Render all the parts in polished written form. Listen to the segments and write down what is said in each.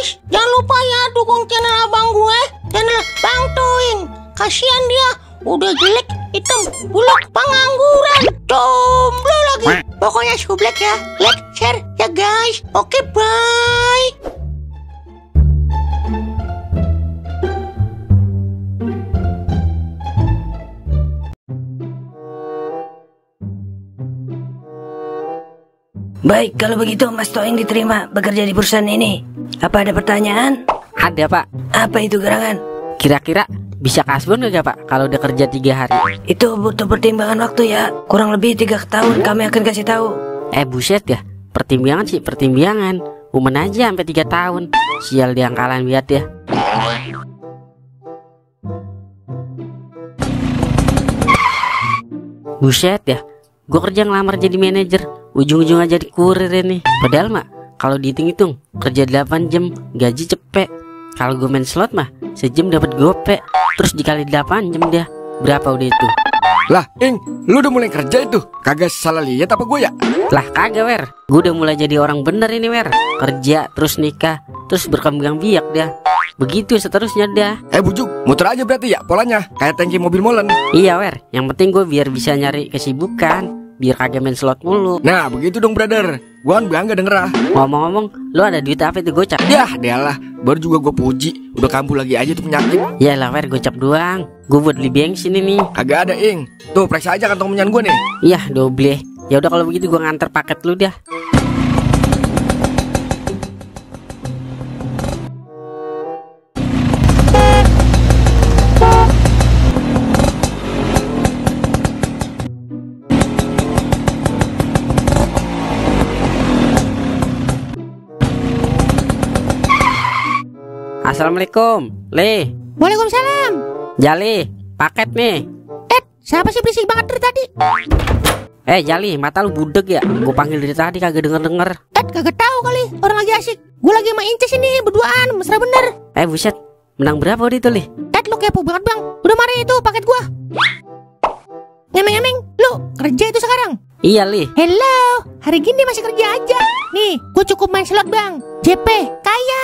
guys, jangan lupa ya dukung channel abang gue, channel Bang Toing. Kasihan dia, udah jelek, hitam, buluk, pengangguran, jomblo lagi. Pokoknya sublek ya, like, share ya guys. Oke, bye. Baik, kalau begitu Mas Toing diterima bekerja di perusahaan ini. Apa ada pertanyaan? Ada, Pak. Apa itu gerangan? Kira-kira bisa kasbon nggak, Pak, kalau udah kerja 3 hari? Itu butuh pertimbangan waktu ya. Kurang lebih 3 tahun kami akan kasih tahu. Buset ya. Pertimbangan sih pertimbangan. Umen aja sampai 3 tahun. Sial dia angkalan lihat ya. Buset ya. Gue kerja ngelamar jadi manajer, ujung-ujungnya jadi kurir ini. Padahal mah kalau dihitung-hitung kerja 8 jam gaji cepet. Kalau gue main slot mah sejam dapat gope. Terus dikali 8 jam dia, berapa udah itu? Lah, Ing, lu udah mulai kerja itu? Kagak salah lihat apa gue ya? Lah kagak, Wer. Gue udah mulai jadi orang bener ini, Wer. Kerja, terus nikah, terus berkembang biak dah. Begitu seterusnya dah. Bujuk, muter aja berarti ya polanya, kayak tangki mobil molen. Iya, Wer. Yang penting gue biar bisa nyari kesibukan, biar kagak main slot mulu. Nah, begitu dong, brother. Gue kan bangga denger ah. Ngomong-ngomong, lu ada duit apa itu gocap? Yah, dialah. Baru juga gue puji, udah kambuh lagi aja tuh penyakit. Ya lah, Wer, gocap doang. Gue buat beli bensin ini. Kagak ada, Ing. Tuh, periksa aja kantong menyan gue nih. Iya, doble. Ya udah kalau begitu gue nganter paket lu dah. Assalamualaikum, Le. Waalaikumsalam. Jali, paket nih. Siapa sih berisik banget dari tadi? Jali, mata lu budeg ya? Gue panggil dari tadi kagak denger-denger. Kagak tahu kali, orang lagi asik. Gue lagi sama Inces ini berduaan, mesra bener. Buset, menang berapa waktu itu, Le? Lu kepo banget bang, udah mari itu paket gue. Ngemeng-ngemeng, lu kerja itu sekarang? Iya, Le. Hello, hari gini masih kerja aja. Nih, gue cukup main slot bang. JP, kaya.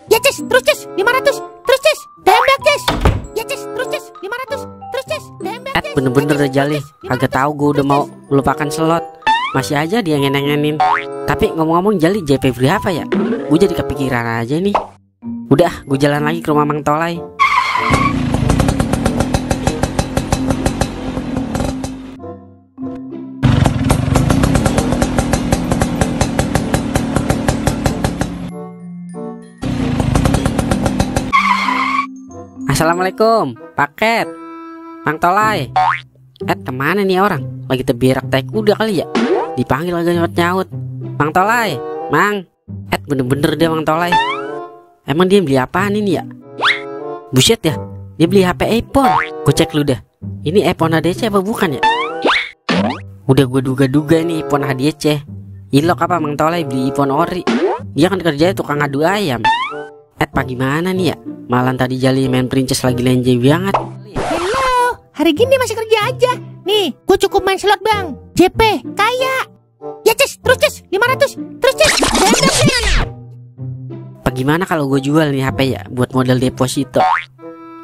Ya Ces, terus Ces, 500. Terus Ces, tembak Ces. Ya Ces, terus Ces, 500. Terus Ces, tembak Ces. Bener-bener deh Jali, kagak tahu gue udah mau melupakan slot. Masih aja dia ngeneng-ngenin. Tapi ngomong-ngomong Jali, JP berapa ya? Gue jadi kepikiran aja nih. Udah, gue jalan lagi ke rumah Mang Tolai. Assalamualaikum, paket Mang Tolai. Kemana nih orang? Lagi tebirak tai kuda kali ya? Dipanggil agak nyaut-nyaut. Mang Tolai, Mang. Bener-bener dia Mang Tolai. Emang dia beli apaan ini ya? Buset ya, dia beli HP iPhone. Gue cek lu dah. Ini iPhone HDC apa bukan ya? Udah gue duga-duga ini iPhone HDC. Ilok apa Mang Tolai beli iPhone ori? Dia kan kerjanya tukang adu ayam. Gimana nih ya? Malam tadi Jali main Princess lagi lenje banget. Hello, hari gini masih kerja aja. Nih, gue cukup main slot bang. JP, kaya. Ya Ces, terus Ces, 500. Terus Ces, Gimana kalau gue jual nih HP ya buat modal deposito?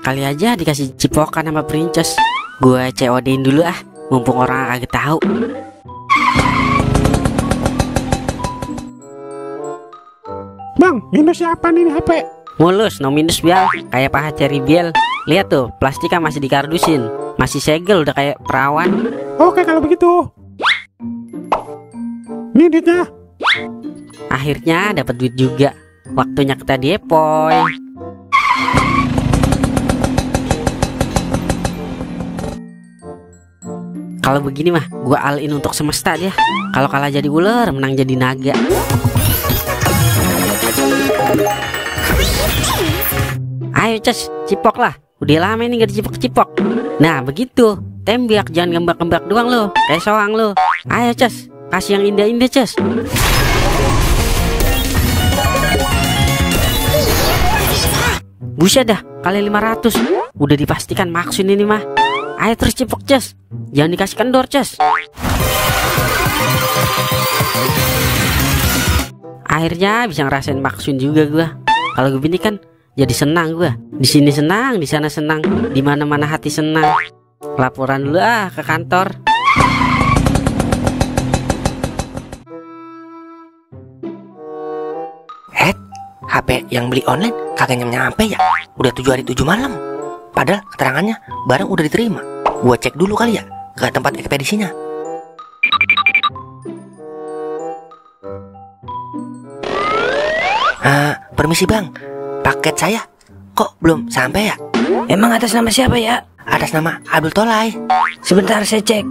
Kali aja dikasih cipokan sama Princess. Gue COD-in dulu ah, mumpung orang kagak tahu. Bang, minus siapa nih HP? Mulus, no minus bial, kayak paha ceri biel. Lihat tuh, plastiknya masih dikardusin, masih segel udah kayak perawan. Oke kalau begitu. Nih duitnya. Akhirnya dapat duit juga. Waktunya kita depoy. Kalau begini mah, gua all in untuk semesta dia. Kalau kalah jadi ular, menang jadi naga. Ayo Ces, cipok lah. Udah lama ini gak dicipok-cipok. Nah begitu, tembak jangan gembak-gembak doang lo, kayak soang lo. Ayo Ces, kasih yang indah-indah Ces. Buset dah, kali 500. Udah dipastikan maksud ini mah. Ayo terus cipok Ces, jangan dikasih kendor Ces. Akhirnya bisa ngerasain maksud juga gua. Kalau begini kan jadi senang gua. Di sini senang, di sana senang, di mana-mana hati senang. Laporan dulu ke kantor. HP yang beli online kagak nyampe ya. Udah 7 hari 7 malam. Padahal keterangannya barang udah diterima. Gua cek dulu kali ya ke tempat ekspedisinya. Permisi bang, paket saya kok belum sampai ya? Emang atas nama siapa ya? Atas nama Abdul Tolai. Sebentar saya cek.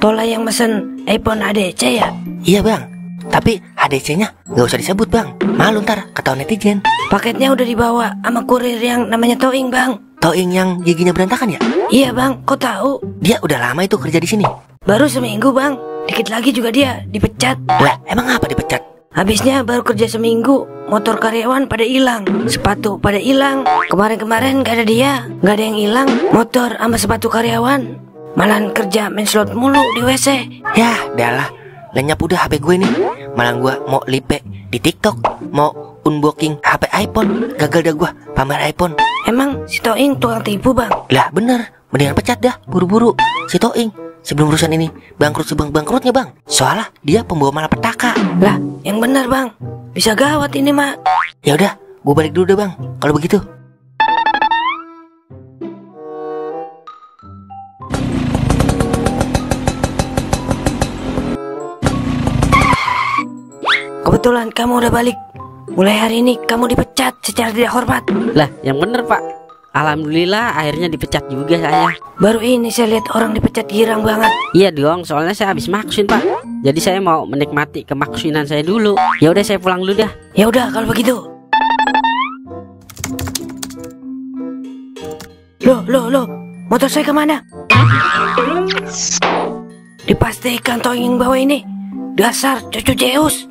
Tolai yang mesen iPhone ADC ya? Iya bang, tapi ADC-nya gak usah disebut bang. Malu ntar ketahuan netizen. Paketnya udah dibawa sama kurir yang namanya Toing bang. Toing yang giginya berantakan ya? Iya bang, kok tahu? Dia udah lama itu kerja di sini. Baru seminggu bang. Dikit lagi juga dia dipecat. Lah emang apa dipecat? Habisnya baru kerja seminggu, motor karyawan pada hilang, sepatu pada hilang. Kemarin-kemarin gak ada dia, gak ada yang hilang. Motor sama sepatu karyawan. Malahan kerja main slot mulu di WC. Yah, dah lenyap udah HP gue nih. Malah gue mau lipe di TikTok, mau unboxing HP iPhone. Gagal dah gue pamer iPhone. Emang si Toing tukang tipu bang? Lah bener, mendingan pecat dah buru-buru si Toing sebelum urusan ini bangkrut sebang-bangkrutnya bang. Soalnya dia pembawa malapetaka. Lah, yang benar bang. Bisa gawat ini mak. Ya udah, gue balik dulu deh bang. Kalau begitu. Kebetulan kamu udah balik. Mulai hari ini kamu dipecat secara tidak hormat. Lah, yang bener pak. Alhamdulillah akhirnya dipecat juga saya. Baru ini saya lihat orang dipecat girang banget. Iya dong, soalnya saya habis maksin pak. Jadi saya mau menikmati kemaksinan saya dulu. Ya udah saya pulang dulu dah. Ya udah kalau begitu. Loh, motor saya kemana? Dipastikan Toing yang bawa ini. Dasar cucu Zeus.